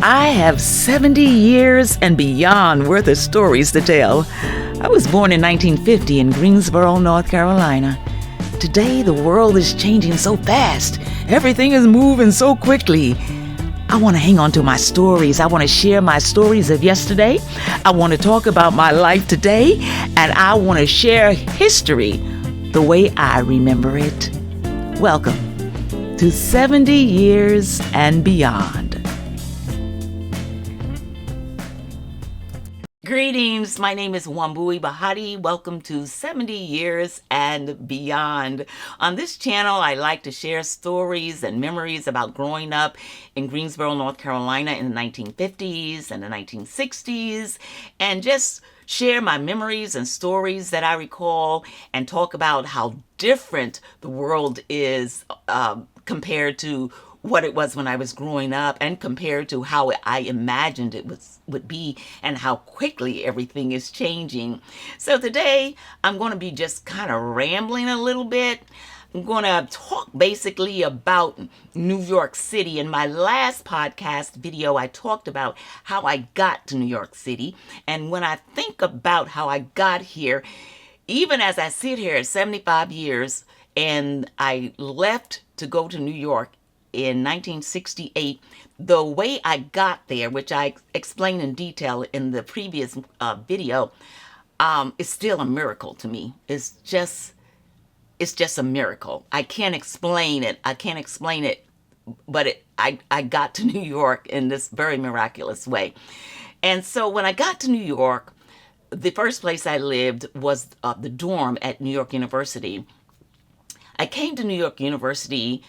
I have 70 years and beyond worth of stories to tell. I was born in 1950 in Greensboro, North Carolina. Today, the world is changing so fast. Everything is moving so quickly. I want to hang on to my stories. I want to share my stories of yesterday. I want to talk about my life today. And I want to share history the way I remember it. Welcome to 70 Years and Beyond. Greetings, my name is Wambui Bahati. Welcome to 70 Years and Beyond. On this channel, I like to share stories and memories about growing up in Greensboro, North Carolina in the 1950s and the 1960s, and just share my memories and stories that I recall and talk about how different the world is compared to what it was when I was growing up and compared to how I imagined it would be and how quickly everything is changing. So today I'm going to be just kind of rambling a little bit. I'm going to talk basically about New York City. In my last podcast video, I talked about how I got to New York City. And when I think about how I got here, even as I sit here at 75 years and I left to go to New York in 1968, the way I got there, which I explained in detail in the previous video, is still a miracle to me. It's just a miracle. I can't explain it. But I got to New York in this very miraculous way. And so when I got to New York, the first place I lived was the dorm at New York University. I came to New York University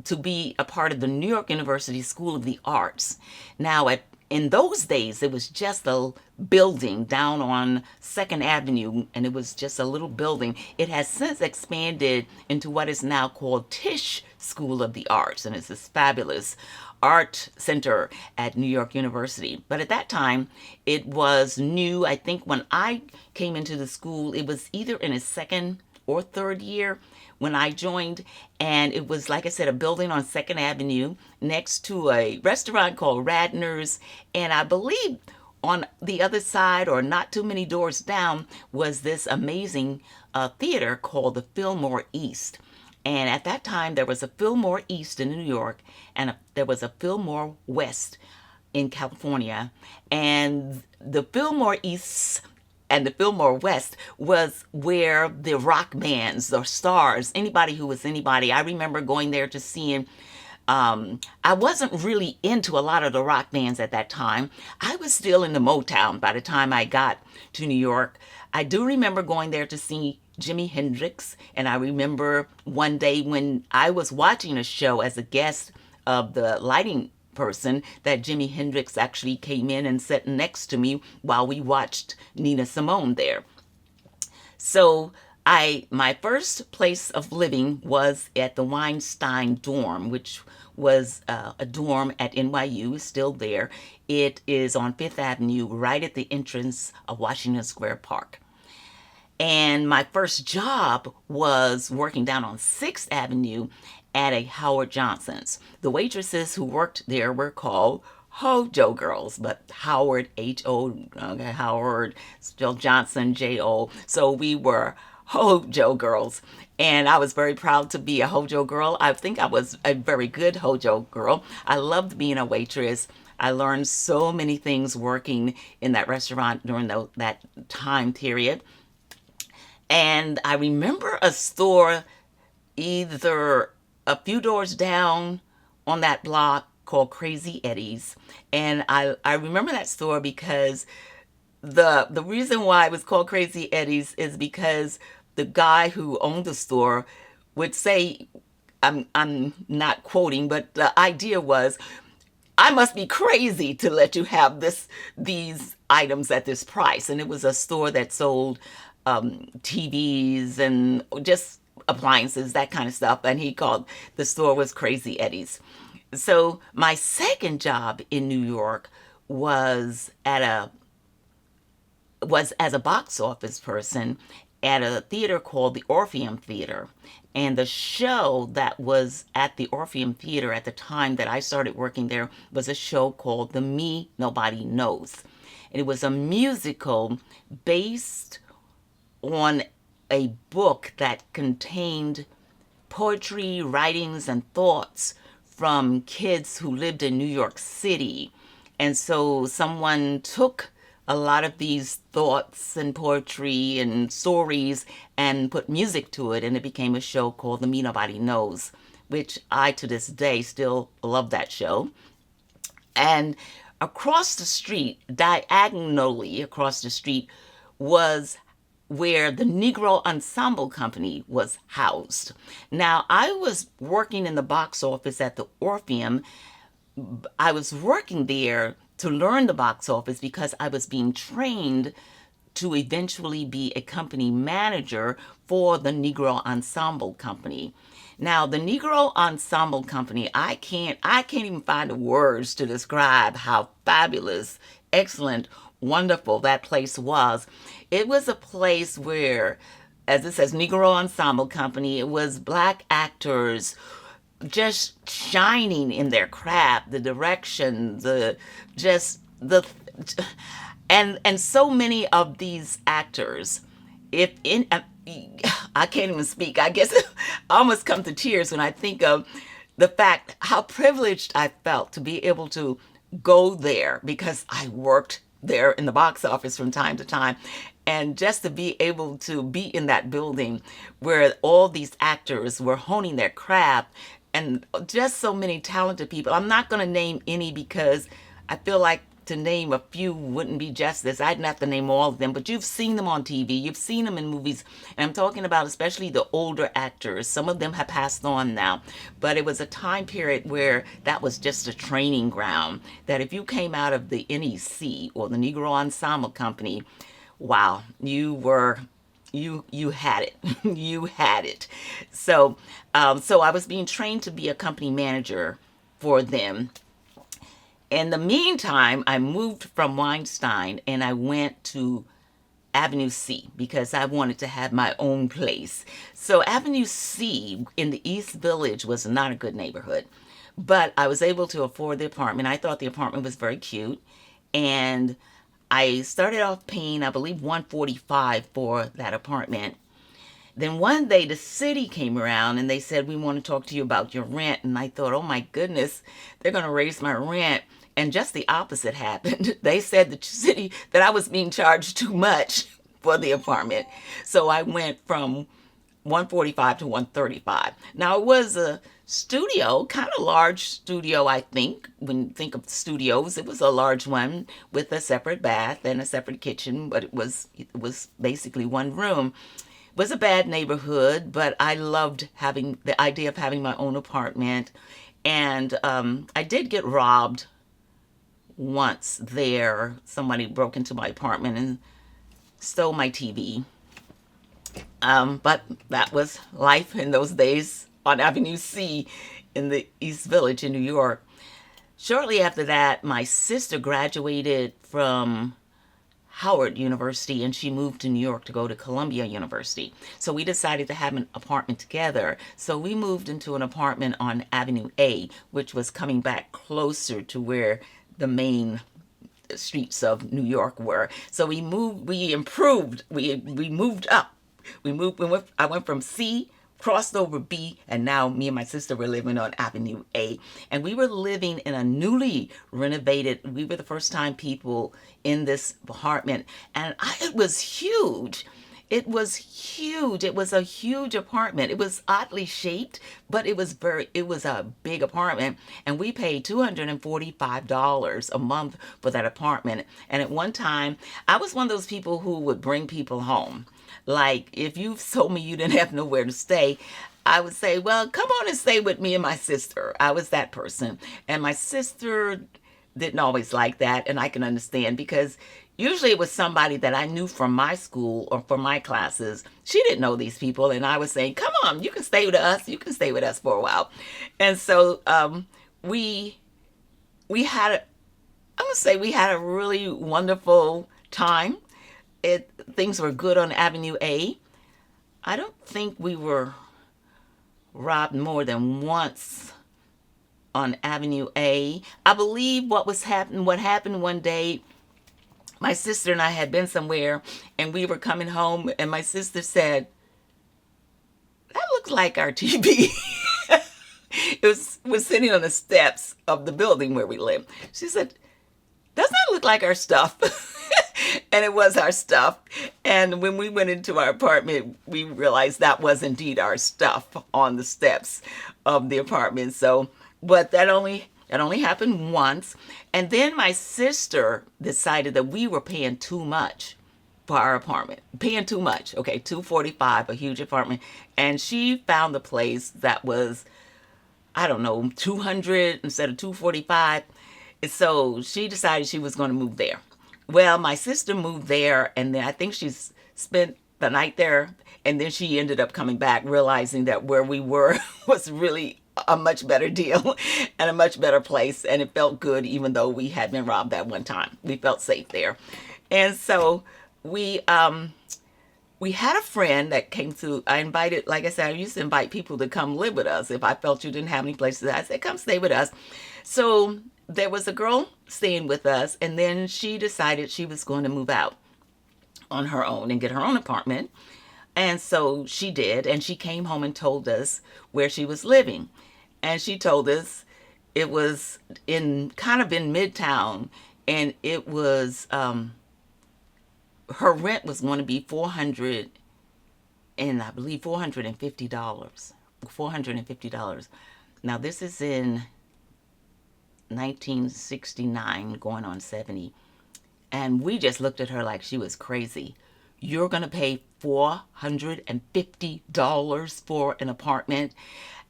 to be a part of the New York University School of the Arts. Now, in those days, it was just a building down on 2nd Avenue, and it was just a little building. It has since expanded into what is now called Tisch School of the Arts, and it's this fabulous art center at New York University. But at that time, it was new. I think when I came into the school, it was either in its 2nd or 3rd year when I joined, and it was, like I said, a building on 2nd Avenue next to a restaurant called Ratner's, and I believe on the other side, or not too many doors down, was this amazing theater called the Fillmore East. And at that time, there was a Fillmore East in New York, and there was a Fillmore West in California, and the Fillmore East and the Fillmore West was where the rock bands or stars, anybody who was anybody. I remember going there to seeing, I wasn't really into a lot of the rock bands at that time. I was still in the Motown by the time I got to New York. I do remember going there to see Jimi Hendrix, and I remember one day when I was watching a show as a guest of the lighting person that Jimi Hendrix actually came in and sat next to me while we watched Nina Simone there. So my first place of living was at the Weinstein dorm, which was a dorm at NYU, is still there. It is on 5th Avenue, right at the entrance of Washington Square Park. And my first job was working down on 6th Avenue at a Howard Johnson's. The waitresses who worked there were called HoJo girls, but Howard, H-O, Howard, still Johnson, J-O. So we were HoJo girls. And I was very proud to be a HoJo girl. I think I was a very good HoJo girl. I loved being a waitress. I learned so many things working in that restaurant during that time period. And I remember a store either a few doors down on that block called Crazy Eddie's. And I remember that store because the reason why it was called Crazy Eddie's is because the guy who owned the store would say, I'm not quoting, but the idea was, I must be crazy to let you have these items at this price. And it was a store that sold TVs and just appliances, that kind of stuff. And he called the store was Crazy Eddie's. So my second job in New York was as a box office person at a theater called the Orpheum Theater. And the show that was at the Orpheum Theater at the time that I started working there was a show called The Me Nobody Knows. And it was a musical based on a book that contained poetry, writings, and thoughts from kids who lived in New York City. And so someone took a lot of these thoughts and poetry and stories and put music to it, and it became a show called The Me Nobody Knows, which I, to this day, still love that show. And across the street, diagonally across the street, was where the Negro Ensemble Company was housed. Now, I was working in the box office at the Orpheum. I was working there to learn the box office because I was being trained to eventually be a company manager for the Negro Ensemble Company. Now, the Negro Ensemble Company, I can't even find the words to describe how fabulous, excellent, wonderful that place was. It was a place where, as it says, Negro Ensemble Company, it was black actors just shining in their craft, the direction, and so many of these actors, if in I can't even speak. I guess I almost come to tears when I think of the fact how privileged I felt to be able to go there, because I worked there in the box office from time to time. And just to be able to be in that building where all these actors were honing their craft, and just so many talented people. I'm not going to name any because I feel like to name a few wouldn't be justice. I'd have to name all of them, but you've seen them on TV. You've seen them in movies. And I'm talking about especially the older actors. Some of them have passed on now, but it was a time period where that was just a training ground, that if you came out of the NEC or the Negro Ensemble Company, wow, you had it. You had it. So I was being trained to be a company manager for them. In the meantime, I moved from Weinstein and I went to Avenue C because I wanted to have my own place. So Avenue C in the East Village was not a good neighborhood, but I was able to afford the apartment. I thought the apartment was very cute, and I started off paying, I believe, $145 for that apartment. Then one day the city came around and they said, we want to talk to you about your rent. And I thought, oh my goodness, they're going to raise my rent. And just the opposite happened. They said the city that I was being charged too much for the apartment. So I went from $145 to $135. Now, it was a studio, kind of large studio, I think. When you think of studios, it was a large one with a separate bath and a separate kitchen, but it was basically one room. It was a bad neighborhood, but I loved having the idea of having my own apartment. And I did get robbed once there. Somebody broke into my apartment and stole my TV. But that was life in those days on Avenue C in the East Village in New York. Shortly after that, my sister graduated from Howard University and she moved to New York to go to Columbia University. So we decided to have an apartment together. So we moved into an apartment on Avenue A, which was coming back closer to where the main streets of New York were. So we improved, we moved up. I went from C, crossed over B, and now me and my sister were living on Avenue A. And we were living in a newly renovated, we were the first time people in this apartment. And it was huge. It was huge. It was a huge apartment. It was oddly shaped, but it was a big apartment. And we paid $245 a month for that apartment. And at one time, I was one of those people who would bring people home. Like, if you told me you didn't have nowhere to stay, I would say, well, come on and stay with me and my sister. I was that person. And my sister didn't always like that, and I can understand, because usually it was somebody that I knew from my school or from my classes. She didn't know these people, and I was saying, come on, you can stay with us. You can stay with us for a while. And so we had a really wonderful time. Things were good on Avenue A. I don't think we were robbed more than once on Avenue A. I believe what happened one day, my sister and I had been somewhere and we were coming home and my sister said, "That looks like our TV." was sitting on the steps of the building where we live. She said, "Doesn't that look like our stuff?" And it was our stuff. And when we went into our apartment, we realized that was indeed our stuff on the steps of the apartment. So, but that only happened once. And then my sister decided that we were paying too much for our apartment. Paying too much. Okay, $245, a huge apartment. And she found a place that was, I don't know, $200 instead of $245. And so she decided she was going to move there. Well, my sister moved there, and then I think she spent the night there, and then she ended up coming back, realizing that where we were was really a much better deal and a much better place, and it felt good even though we had been robbed that one time. We felt safe there. And so we had a friend that came through. I invited, like I said, I used to invite people to come live with us. If I felt you didn't have any places, I said, "Come stay with us." So there was a girl staying with us, and then she decided she was going to move out on her own and get her own apartment. And so she did, and she came home and told us where she was living. And she told us it was in Midtown, and it was her rent was going to be $400 and I believe $450. $450. Now this is in 1969 going on 70, and we just looked at her like she was crazy. You're gonna pay $450 for an apartment?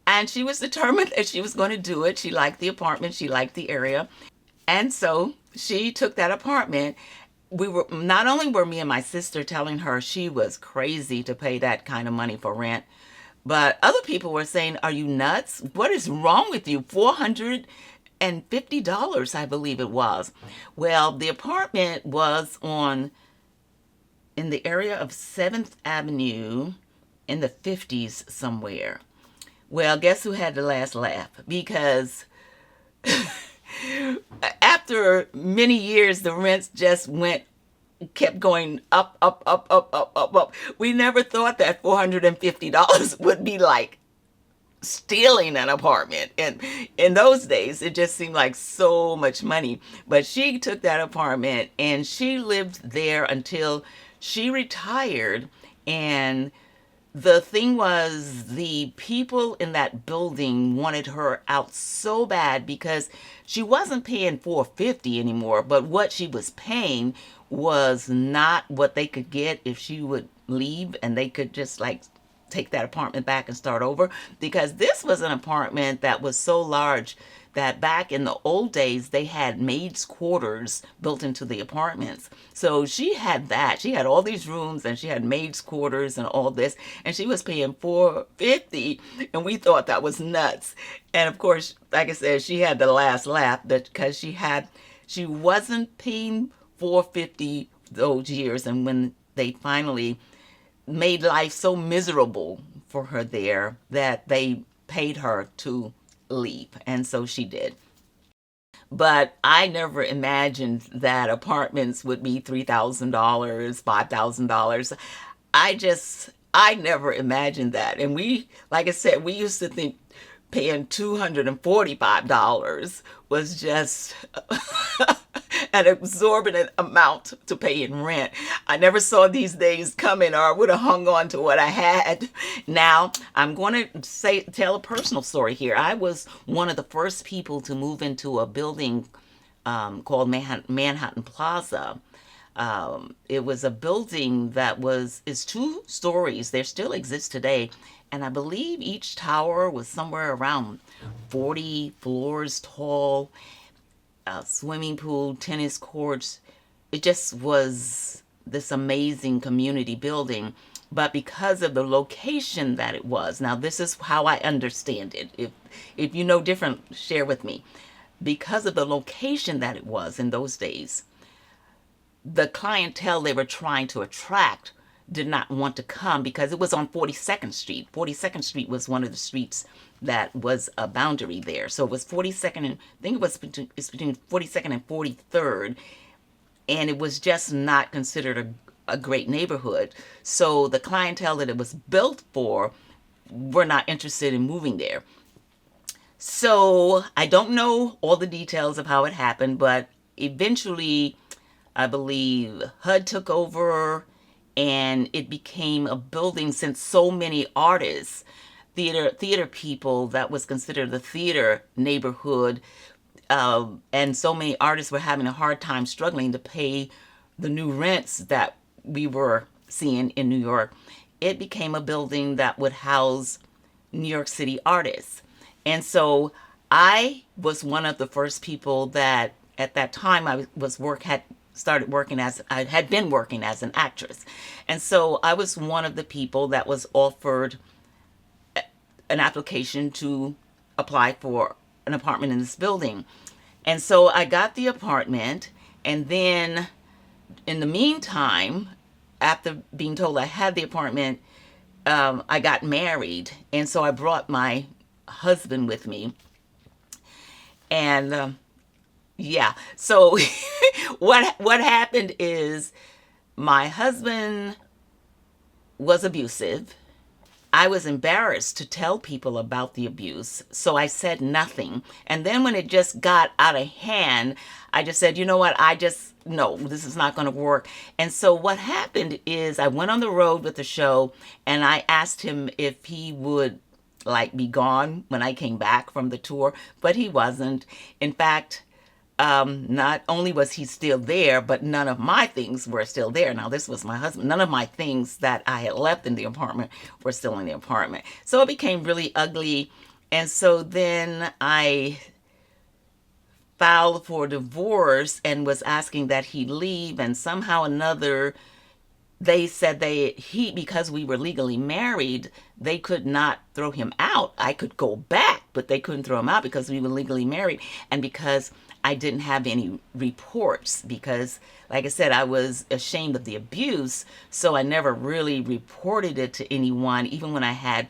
And she was determined that she was going to do it. She liked the apartment, she liked the area, and so she took that apartment. Not only were me and my sister telling her she was crazy to pay that kind of money for rent, but other people were saying, "Are you nuts? What is wrong with you? $450, I believe it was." Well, the apartment was in the area of 7th Avenue in the 50s somewhere. Well, guess who had the last laugh? Because after many years, the rents just kept going up, up, up, up, up, up, up. We never thought that $450 would be like stealing an apartment. And in those days, it just seemed like so much money. But she took that apartment and she lived there until she retired. And the thing was, the people in that building wanted her out so bad because she wasn't paying $450 anymore, but what she was paying was not what they could get if she would leave, and they could just like take that apartment back and start over, because this was an apartment that was so large that back in the old days they had maids' quarters built into the apartments. So she had that. She had all these rooms and she had maids' quarters and all this, and she was paying $450, and we thought that was nuts. And of course, like I said, she had the last laugh because she wasn't paying $450 those years, and when they finally made life so miserable for her there that they paid her to leave, and so she did. But I never imagined that apartments would be $3,000, $5,000. I never imagined that. And we, like I said, we used to think paying $245 was just an exorbitant amount to pay in rent. I never saw these days coming, or I would have hung on to what I had. Now, I'm going to tell a personal story here. I was one of the first people to move into a building called Manhattan Plaza. It was a building that is 2 stories. They still exist today. And I believe each tower was somewhere around 40 floors tall. Swimming pool, tennis courts. It just was this amazing community building. But because of the location that it was, now this is how I understand it. If you know different, share with me. Because of the location that it was in those days, the clientele they were trying to attract did not want to come because it was on 42nd Street. 42nd Street was one of the streets that was a boundary there. So it was 42nd and I think it's between 42nd and 43rd. And it was just not considered a great neighborhood. So the clientele that it was built for were not interested in moving there. So I don't know all the details of how it happened, but eventually I believe HUD took over and it became a building since so many artists, theater people, that was considered the theater neighborhood, and so many artists were having a hard time struggling to pay the new rents that we were seeing in New York. It became a building that would house New York City artists. And so I was one of the first people that at that time I had been working as an actress. And so I was one of the people that was offered an application to apply for an apartment in this building. And so I got the apartment, and then in the meantime, after being told I had the apartment, I got married. And so I brought my husband with me. And so what happened is my husband was abusive. I was embarrassed to tell people about the abuse, so I said nothing. And then when it just got out of hand, I just said, you know what, no, this is not going to work. And so what happened is I went on the road with the show, and I asked him if he would be gone when I came back from the tour, but he wasn't. In fact, not only was he still there, but none of my things were still there. Now, this was my husband. None of my things that I had left in the apartment were still in the apartment. So it became really ugly. And so then I filed for divorce and was asking that he leave. And somehow or another, they said because we were legally married, they could not throw him out. I could go back, but they couldn't throw him out because we were legally married. And because I didn't have any reports, because like I said, I was ashamed of the abuse. So I never really reported it to anyone, even when I had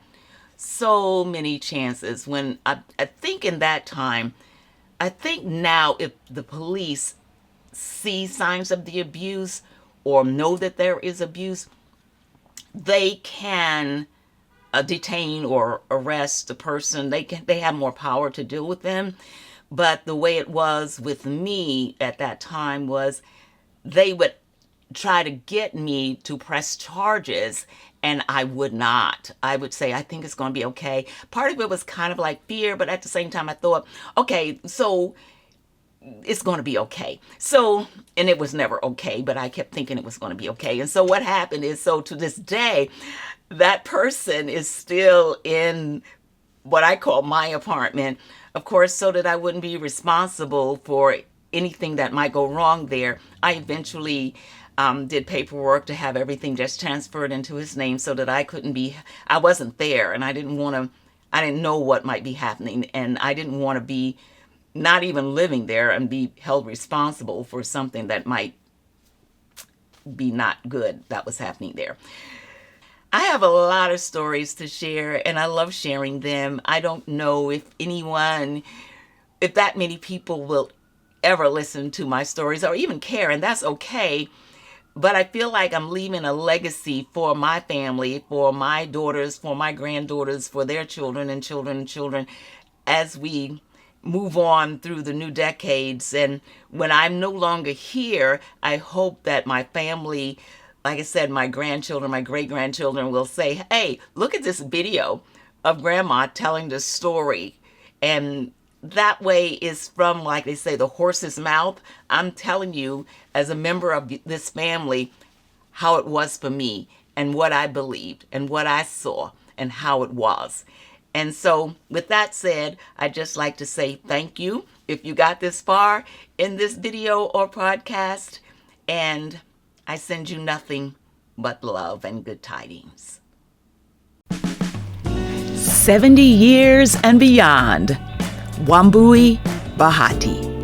so many chances. When I think in that time, I think now if the police see signs of the abuse or know that there is abuse, they can detain or arrest the person. They have more power to deal with them. But the way it was with me at that time was they would try to get me to press charges, and I would not. I would say, I think it's going to be okay. Part of it was kind of like fear, but at the same time I thought, okay, so it's going to be okay. So, and it was never okay, but I kept thinking it was going to be okay. And so what happened is, so to this day, that person is still in what I call my apartment, of course, so that I wouldn't be responsible for anything that might go wrong there. I eventually did paperwork to have everything just transferred into his name so that I wasn't there, and I didn't know what might be happening, and I didn't want to be not even living there and be held responsible for something that might be not good that was happening there. I have a lot of stories to share, and I love sharing them. I don't know if that many people will ever listen to my stories or even care, and that's okay. But I feel like I'm leaving a legacy for my family, for my daughters, for my granddaughters, for their children and children and children as we move on through the new decades. And when I'm no longer here, I hope that my family, like I said, my grandchildren, my great-grandchildren will say, hey, look at this video of Grandma telling the story. And that way is from, like they say, the horse's mouth. I'm telling you, as a member of this family, how it was for me and what I believed and what I saw and how it was. And so with that said, I'd just like to say thank you if you got this far in this video or podcast. And I send you nothing but love and good tidings. 70 years and beyond. Wambui Bahati.